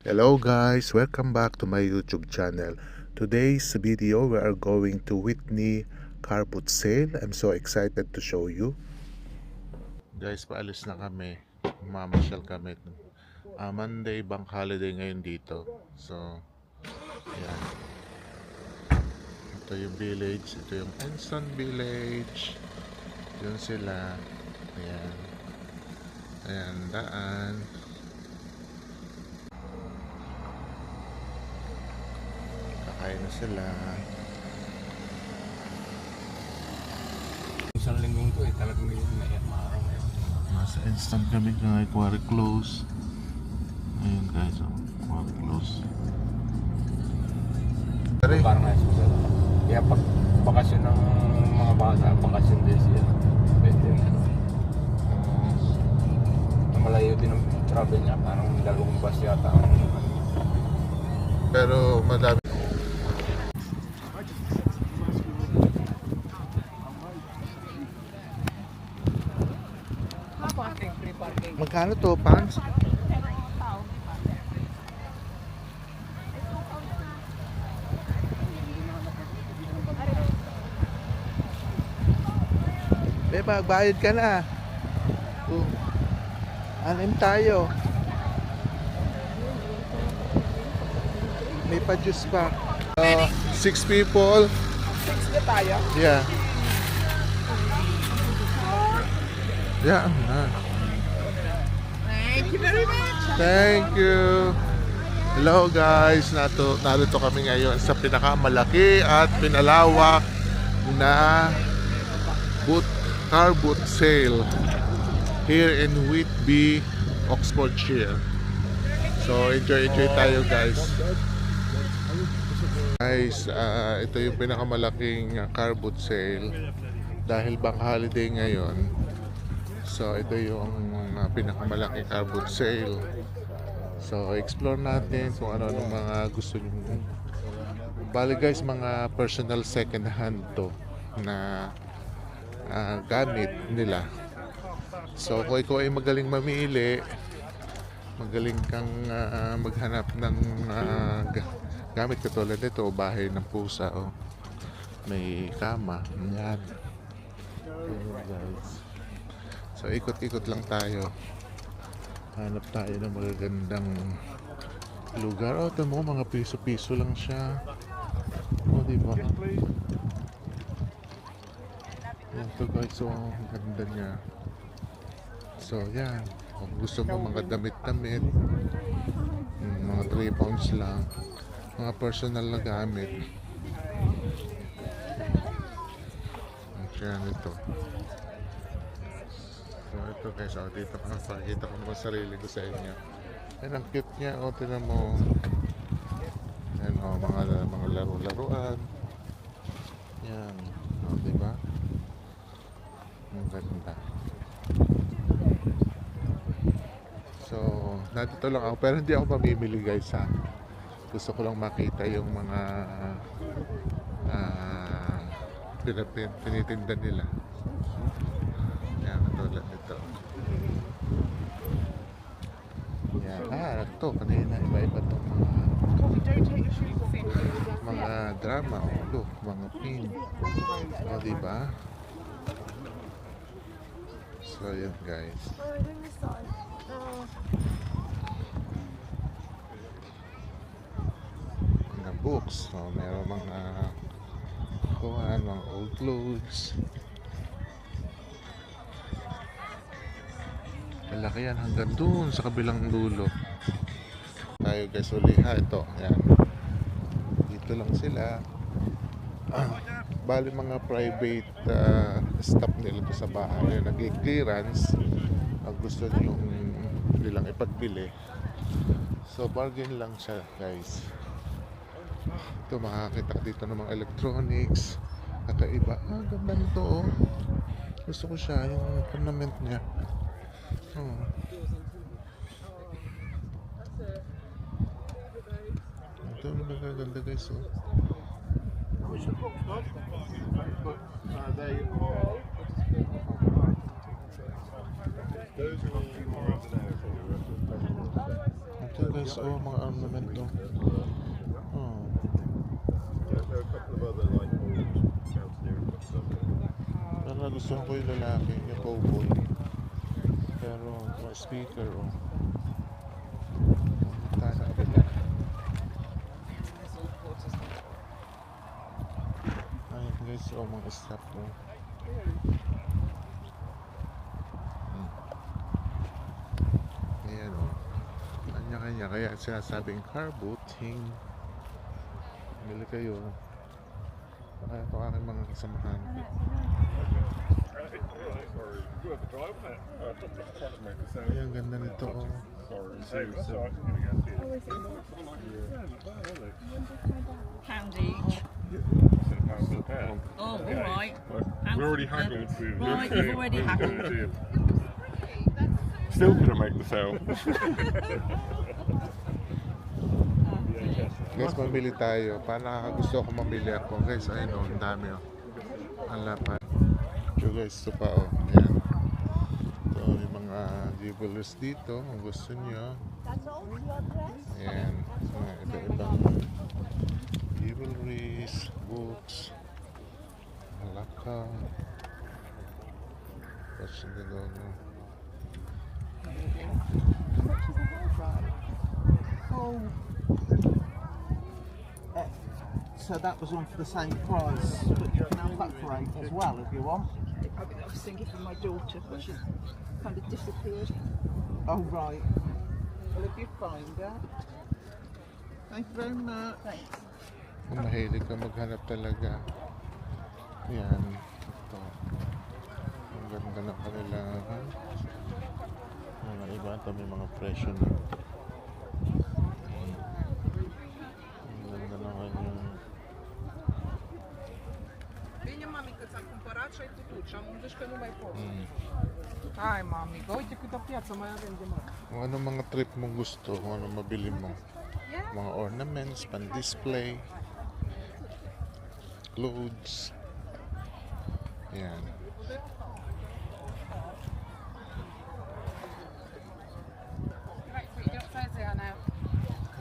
Hello guys, welcome back to my YouTube channel. Today's video we are going to Whitney car boot sale. I'm so excited to show you. Guys, paalis na kami. Mamasyal kami. Monday, bank holiday ngayon dito. So, ayan. Ito yung village. Ito yung Enson Village. Yun sila. Ayan. Ayan, daan. Kakain na sila. Isang linggong to talagang may maaraw ngayon. Nasa instant kami kay Quarry Close. Ayun guys, Quarry Close. Parang nasa sila. Kaya pag bakasyon ng mga bata, bakasyon din siya. Pwede na. Malayo din ang travel niya, parang dalawang bus yata. Pero madami. Magkano to, pounds? Magbayad ka na. Anim tayo. May pa-juice pa. 6 people. 6 na tayo? Yeah. Yeah. Thank you very much! Thank you. Hello guys. Narito kami ngayon sa pinakamalaki at pinalawak na car boot sale here in Whitby, Oxfordshire. So enjoy tayo guys. Guys, ito yung pinakamalaking car boot sale dahil bank holiday ngayon. So ito yung pinakamalaking car boot sale. So explore natin kung ano mga gusto niyo. Bali guys, mga personal second hand to na gamit nila. So kung ikaw ay magaling mamili, magaling kang maghanap ng gamit katulad nito, bahay ng pusa, may kama, yan. Guys. So ikot-ikot lang tayo, hanap tayo ng magagandang lugar. Ito mo, mga piso-piso lang siya, diba? Yan to guys, so ang ganda niya. So yan, kung gusto mo mga damit-damit, mga 3 pounds lang, mga personal na gamit. Yan ito. So ito guys, dito pakita ko naman sarili ko sa inyo. Yan ang cute niya, tinan mo. Yan mga laro-laruan. Yan, diba? Ang ganda. So, nandito lang ako, pero hindi ako mamimili guys ha. Gusto ko lang makita yung mga tinitinda nila. Yan, katulad nito. Yan, ito, kanina iba-iba itong mga drama, look, mga pin. Diba? So, yan guys. Mga books. So, meron mga mga old clothes. Malaki yan hanggang doon sa kabilang dulo. Tayo guys, uliha ito. Yan. Dito lang sila. Bali mga private staff nila to sa bahay. Nag-clearance. Pag gusto nilang ipagbili. So bargain lang siya guys. Ito, makakita dito ng mga electronics. Kakaiba. Ganda nito. Gusto ko siya, yung ornament niya. Ito yung nagaganda guys. Ito guys, oh, mga ornament to. Oh. There are a couple of other like old counts there and stuff. Pero nagustuhan ko yung lalaki, yung cowboy. Pero, mga speaker, oh. Tayo sa kabila. Ayun guys, oh, mga strap, oh. Ayan, oh. Kanya-kanya, kaya sinasabing car booting. Bili kayo. Kaya ito aking mga kasamahan. Ay, ang ganda nito, oh. Pound each. Oh, all right. We already haggled. Right, you've already haggled. Still couldn't make the sale. Guys, mamili tayo. Para gusto ko mamili ako. Guys, ayun, oh, ang dami, oh. Ang lapad. So guys, ito pa, oh. Ayan. Ito yung mga jewelers dito. Kung gusto nyo. Ayan. Mga iba-ibang jewelries, books, malakaw. What's in the logo? Oh. So that was on for the same price, but you can have that for 8 as well if you want. I was thinking for my daughter, but she's kind of disappeared. Oh right. Well if you find her. Thank you very much. Thanks. Kung mahilig ka maghanap talaga. Yan. Ito. Ang ganda ng kanilang mga iba. Ito may mga presyo na. Ang ganda ng kanyang Bine, mami, că ți-am cumpărat și ai putut și am văzut că nu mai pot. Hai, mami, că uite câtă piață mai avem de mare. kung ano mga trip mong gusto, kung ano mabili mo. Mga ornaments, pan-display, clothes. Yan.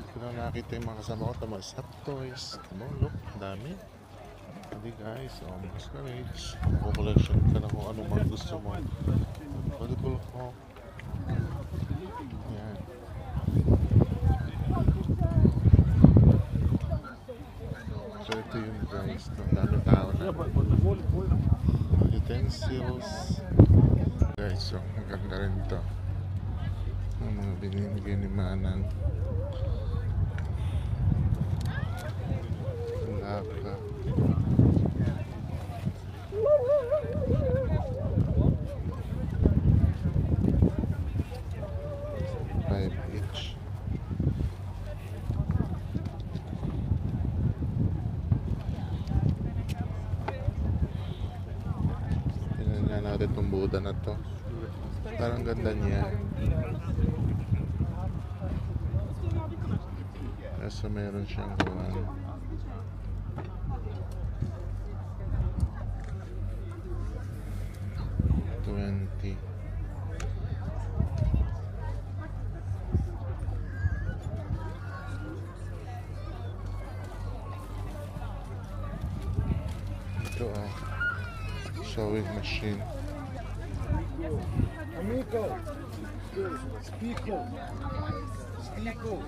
Hindi ko na nakita yung mga kasama ko. Tama, snap toys. Tama, look, dami. Hindi guys, oh, mga storage. Kung collection ka na kung ano mga gusto mo. Volleyball ko. Yan. So ito yun guys. Ang dami tao na. Mga utensils. Guys, so ang ganda rin to. Ang mga binibigay ni Manang. Laka. Five each. Tingnan nga natin itong Buddha na to. Parang ganda niya. Kaso meron siyang kuwan. $20. Ito, oh. Sewing machine. Amigo, Spico, Spico.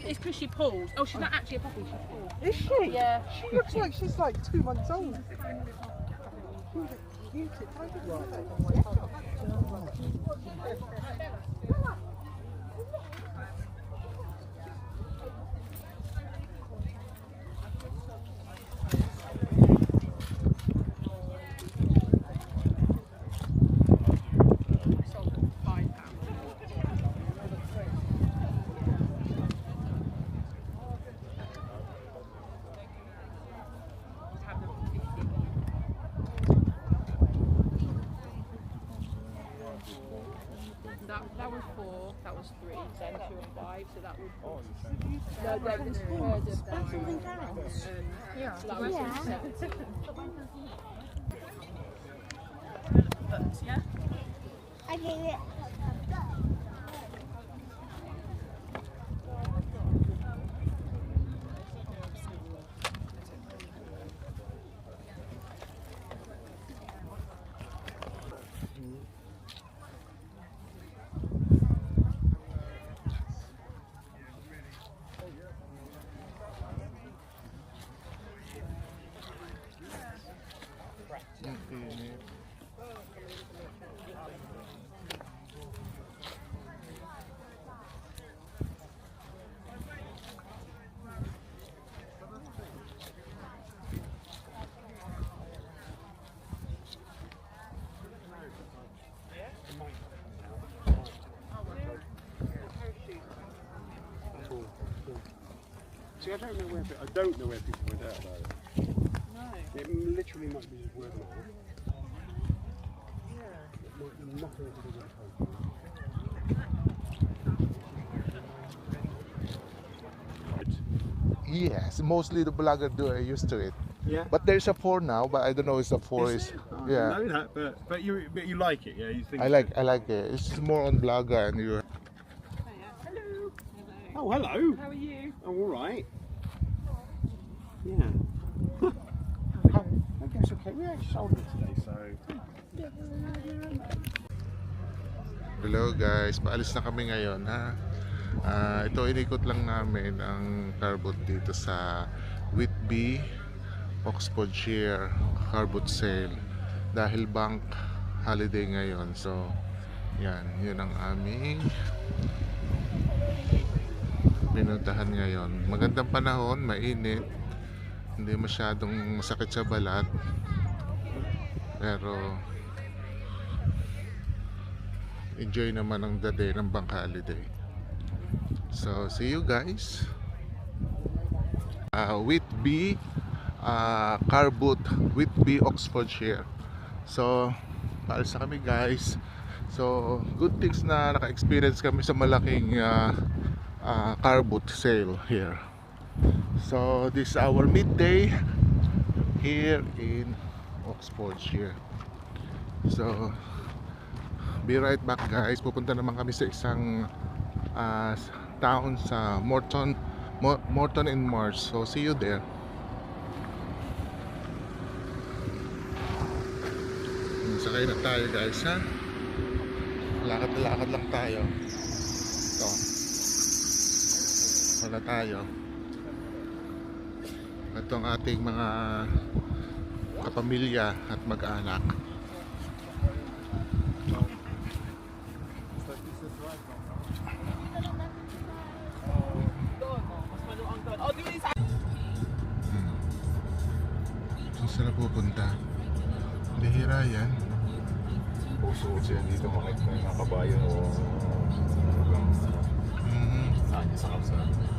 It's because she pulled. Oh, she's not actually a puppy, she pulled. Is she? Yeah. She looks like she's like 2 months old. Cute. I didn't like that. Sold at £5. Have them for 50. That was 4, that was 3, then 2 and 5. brave, so that would. No, they've heard of yeah. See, I don't know where people went out about it. No. It literally might be just word of mouth. It might be nothing to do with the post. Yes, mostly the blogger do are used to it. Yeah. But there's a 4 now, but I don't know if the 4 is. I Yeah, know that, but you like it, yeah? You think I like it. It's more on blogger and you. Hello. Oh, hello. How are you? Oh, all right. Yeah. I guess okay. We actually sold it today, so. Hello guys, paalis na kami ngayon ha. Ito inikot lang namin ang carboat dito sa Whitby, Oxfordshire carboat sale dahil bank holiday ngayon. So yan, yun ang aming pinuntahan ngayon. Magandang panahon, mainit, hindi masyadong masakit sa balat, pero enjoy naman ang day ng bank holiday. So see you guys. Whitby carboat, Whitby, Oxfordshire. So paalis na kami guys. So good things na naka-experience kami sa malaking carboat sale here. So this is our midday here in Oxfordshire. So be right back guys. Pupunta naman kami sa isang town sa Morton in March. So see you there. Sakay na tayo guys ha. Lakad na lakad lang tayo. Ito. Wala tayo. Ito ang ating mga kapamilya at mag-anak. Saan sila pupunta? Bihira yan. Puso siya dito makikita ng kabayo o Mhm. sa kalsada.